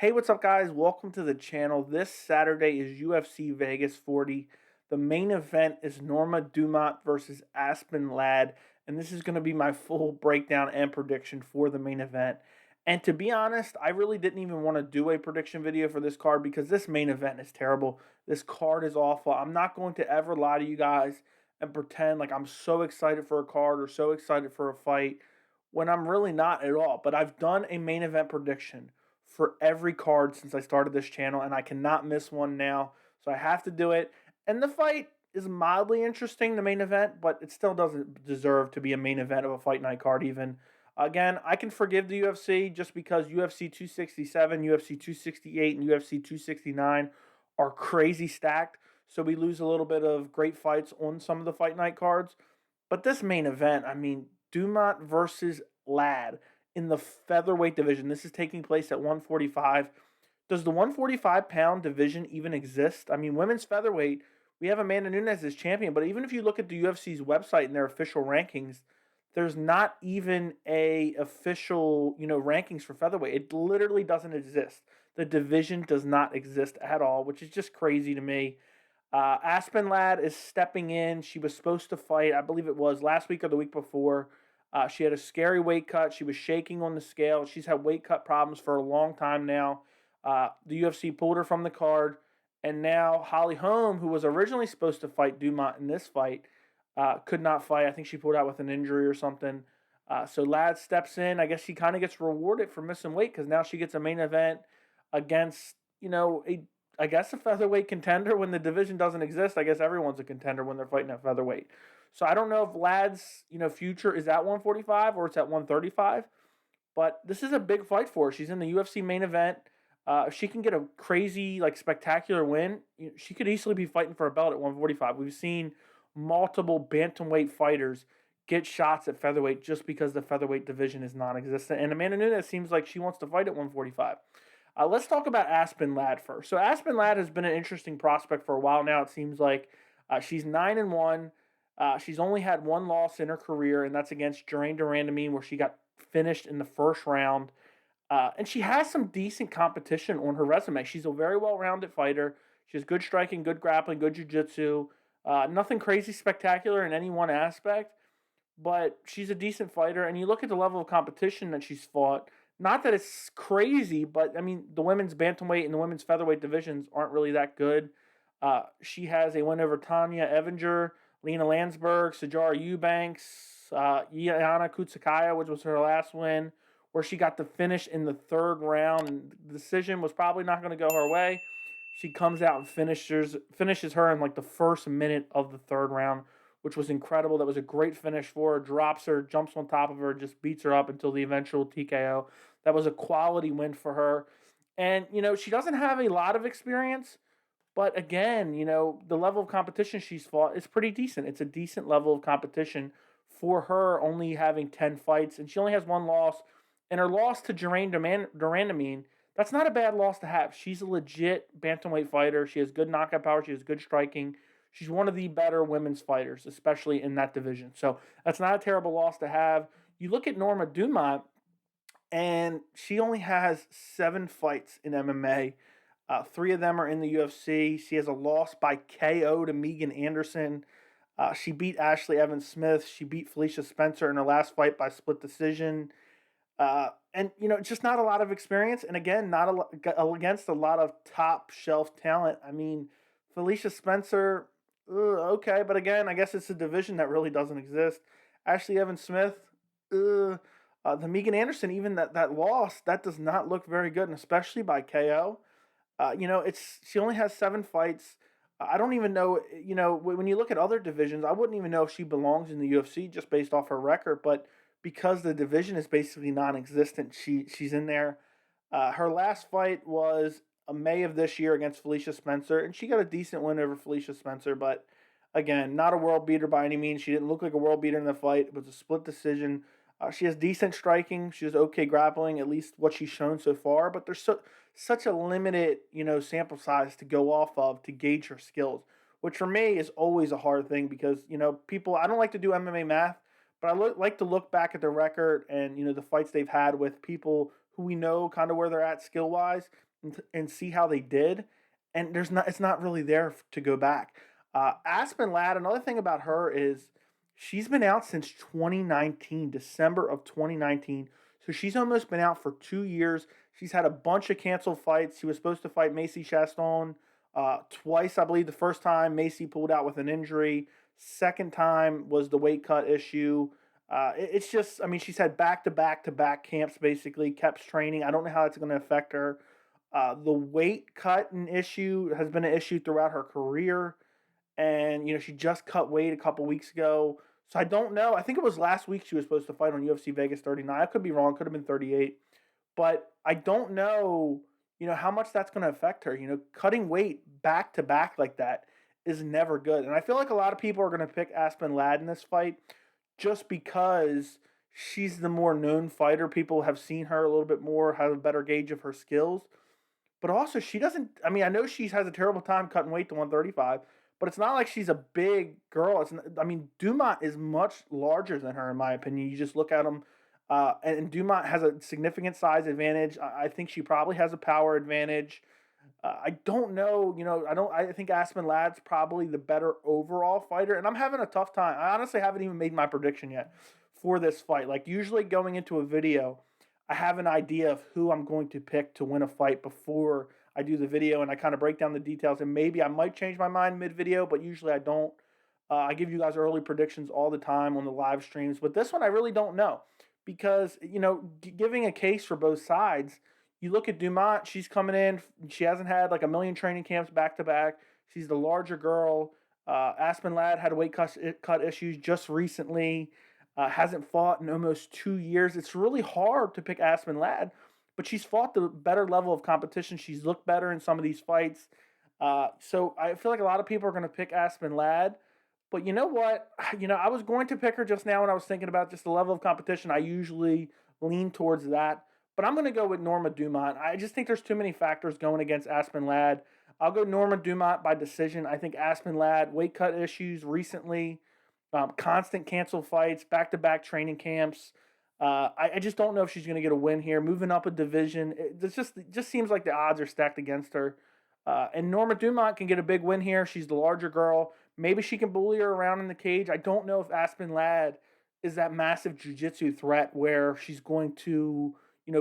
Hey, what's up, guys? Welcome to the channel. This Saturday is UFC Vegas 40. The main event is Norma Dumont versus Aspen Ladd, and this is going to be my full breakdown and prediction for the main event. And to be honest, I really didn't even want to do a prediction video for this card because this main event is terrible. This card is awful. I'm not going to ever lie to you guys and pretend like I'm so excited for a card or so excited for a fight when I'm really not at all. But I've done a main event prediction for every card since I started this channel, and I cannot miss one now. So I have to do it. And the fight is mildly interesting, the main event, but it still doesn't deserve to be a main event of a fight night card, even. Again, I can forgive the UFC just because UFC 267, UFC 268, and UFC 269 are crazy stacked. So we lose a little bit of great fights on some of the fight night cards. But this main event, I mean, Dumont versus Ladd in the featherweight division. This is taking place at 145. Does the 145-pound division even exist? I mean, women's featherweight, we have Amanda Nunes as champion, but even if you look at the UFC's website and their official rankings, there's not even a official, rankings for featherweight. It literally doesn't exist. The division does not exist at all, which is just crazy to me. Aspen Ladd is stepping in. She was supposed to fight, I believe it was last week or the week before. She had a scary weight cut. She was shaking on the scale. She's had weight cut problems for a long time now. The UFC pulled her from the card. And now Holly Holm, who was originally supposed to fight Dumont in this fight, could not fight. I think she pulled out with an injury or something. So Ladd steps in. I guess she kind of gets rewarded for missing weight because now she gets a main event against, I guess a featherweight contender when the division doesn't exist. I guess everyone's a contender when they're fighting at featherweight. So I don't know if Ladd's, future is at 145 or it's at 135, but this is a big fight for her. She's in the UFC main event. If she can get a crazy, spectacular win, she could easily be fighting for a belt at 145. We've seen multiple bantamweight fighters get shots at featherweight just because the featherweight division is non-existent. And Amanda Nunes seems like she wants to fight at 145. Let's talk about Aspen Ladd first. So Aspen Ladd has been an interesting prospect for a while now. It seems like she's 9-1. She's only had one loss in her career, and that's against Germaine de Randamie, where she got finished in the first round. And she has some decent competition on her resume. She's a very well-rounded fighter. She has good striking, good grappling, good jiu-jitsu. Nothing crazy spectacular in any one aspect, but she's a decent fighter. And you look at the level of competition that she's fought, not that it's crazy, but I mean, the women's bantamweight and the women's featherweight divisions aren't really that good. She has a win over Tanya Evinger, Lena Landsberg, Sajara Eubanks, Yana Kutsukaya, which was her last win, where she got to finish in the third round, and the decision was probably not going to go her way. She comes out and finishes her in like the first minute of the third round, which was incredible. That was a great finish for her. Drops her, jumps on top of her, just beats her up until the eventual TKO. That was a quality win for her. And, she doesn't have a lot of experience, but again, the level of competition she's fought is pretty decent. It's a decent level of competition for her, only having 10 fights, and she only has one loss. And her loss to Germaine de Randamie, that's not a bad loss to have. She's a legit bantamweight fighter. She has good knockout power. She has good striking. She's one of the better women's fighters, especially in that division. So that's not a terrible loss to have. You look at Norma Dumont, and she only has 7 fights in MMA. 3 of them are in the UFC. She has a loss by KO to Megan Anderson. She beat Ashley Evans Smith. She beat Felicia Spencer in her last fight by split decision. And just not a lot of experience, and again, not against a lot of top shelf talent. I mean, Felicia Spencer, okay, but again, I guess it's a division that really doesn't exist. Ashley Evans Smith, the Megan Anderson, even that loss, that does not look very good, and especially by KO. She only has 7 fights. I don't even know, when you look at other divisions, I wouldn't even know if she belongs in the UFC just based off her record, but because the division is basically non-existent, she's in there. Her last fight was May of this year against Felicia Spencer, and she got a decent win over Felicia Spencer, but again, not a world beater by any means. She didn't look like a world beater in the fight. It was a split decision. She has decent striking. She has okay grappling, at least what she's shown so far, but there's such a limited, sample size to go off of to gauge her skills, which for me is always a hard thing because, people, I don't like to do MMA math, but I like to look back at the record and, the fights they've had with people who we know kind of where they're at skill wise, and see how they did. And it's not really there to go back. Aspen Ladd, another thing about her is she's been out since 2019, December of 2019. So she's almost been out for 2 years. She's had a bunch of canceled fights. She was supposed to fight Macy Chaston twice, I believe. The first time, Macy pulled out with an injury. Second time was the weight cut issue. It's just, I mean, she's had back to back to back camps basically, kept training. I don't know how it's going to affect her. The weight cutting issue has been an issue throughout her career. And, she just cut weight a couple weeks ago. So I don't know. I think it was last week she was supposed to fight on UFC Vegas 39. I could be wrong. Could have been 38. But I don't know, how much that's going to affect her. Cutting weight back to back like that is never good. And I feel like a lot of people are going to pick Aspen Ladd in this fight just because she's the more known fighter. People have seen her a little bit more, have a better gauge of her skills. But also, she doesn't. I mean, I know she has a terrible time cutting weight to 135, but it's not like she's a big girl. I mean, Dumont is much larger than her, in my opinion. You just look at them, and Dumont has a significant size advantage. I think she probably has a power advantage. I don't know. I think Aspen Ladd's probably the better overall fighter, and I'm having a tough time. I honestly haven't even made my prediction yet for this fight. Like, usually going into a video, I have an idea of who I'm going to pick to win a fight before I do the video, and I kind of break down the details. And maybe I might change my mind mid-video, but usually I don't. I give you guys early predictions all the time on the live streams, but this one I really don't know because giving a case for both sides. You look at Dumont; she's coming in. She hasn't had like a million training camps back to back. She's the larger girl. Aspen Ladd had weight cut issues just recently. Hasn't fought in almost 2 years. It's really hard to pick Aspen Ladd, but she's fought the better level of competition. She's looked better in some of these fights. So I feel like a lot of people are going to pick Aspen Ladd. But you know what? I was going to pick her just now when I was thinking about just the level of competition. I usually lean towards that. But I'm going to go with Norma Dumont. I just think there's too many factors going against Aspen Ladd. I'll go Norma Dumont by decision. I think Aspen Ladd, weight cut issues recently, constant canceled fights, back-to-back training camps. I just don't know if she's going to get a win here. Moving up a division, it just seems like the odds are stacked against her. And Norma Dumont can get a big win here. She's the larger girl. Maybe she can bully her around in the cage. I don't know if Aspen Ladd is that massive jiu-jitsu threat where she's going to,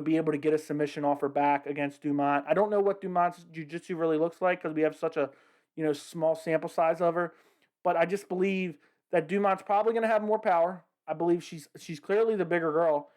be able to get a submission off her back against Dumont. I don't know what Dumont's jiu-jitsu really looks like because we have such a, small sample size of her. But I just believe that Dumont's probably going to have more power. I believe she's clearly the bigger girl.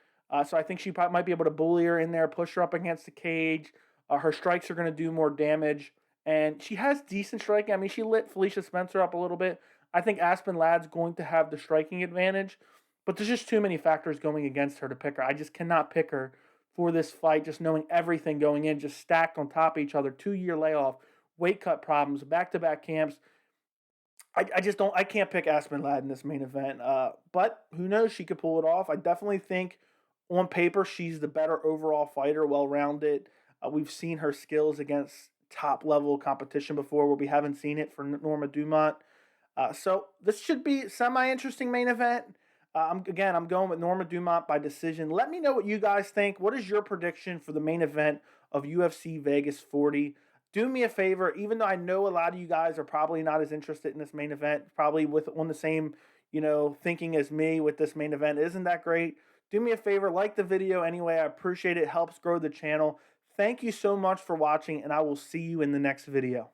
So I think she might be able to bully her in there, push her up against the cage. Her strikes are going to do more damage. And she has decent striking. I mean, she lit Felicia Spencer up a little bit. I think Aspen Ladd's going to have the striking advantage. But there's just too many factors going against her to pick her. I just cannot pick her for this fight, just knowing everything going in, just stacked on top of each other. 2-year layoff, weight cut problems, back-to-back camps. I can't pick Aspen Ladd in this main event. But who knows? She could pull it off. I definitely think on paper she's the better overall fighter, well-rounded. We've seen her skills against top-level competition before where we haven't seen it for Norma Dumont. So this should be a semi-interesting main event. I'm going with Norma Dumont by decision. Let me know what you guys think. What is your prediction for the main event of UFC Vegas 40? Do me a favor, even though I know a lot of you guys are probably not as interested in this main event, probably on the same, thinking as me with this main event isn't that great. Do me a favor, like the video anyway. I appreciate it. It helps grow the channel. Thank you so much for watching, and I will see you in the next video.